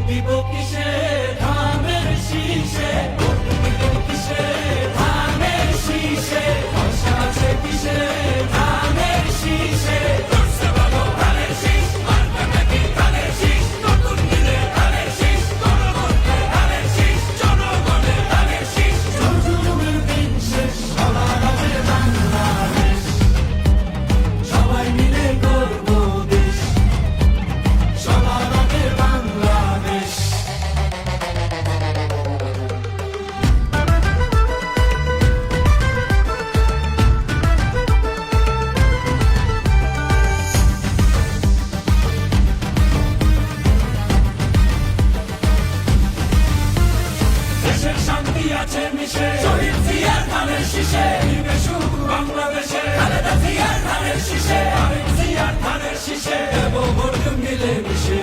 দিব কিসে ধানের শীষে, ভোট দিব কিসে ধানের শীষে, ভরসা আছে কিসে ধানের শীষে। জোরসে বলো ধানের শীষ, মার্কা নাকি ধানের শীষ, নতুন দিনে ধানের শীষ, গণতন্ত্রের ধানের শীষ, জনগণের ধানের শীষ। জুলুমের দিন শেষ, সবার হবে বাংলাদেশ, সবাই মিলে গর্ব দেশ, সবার হবে বাংলাদেশ। দেশের শান্তি আছে মিশে, শহীদ জিয়ার ধানের শীষে, দিবে সুখ বাংলাদেশে, খালেদা জিয়ার ধানের শীষে, আরেক জিয়ার ধানের শীষে, দেব ভোট মিলে মিশে।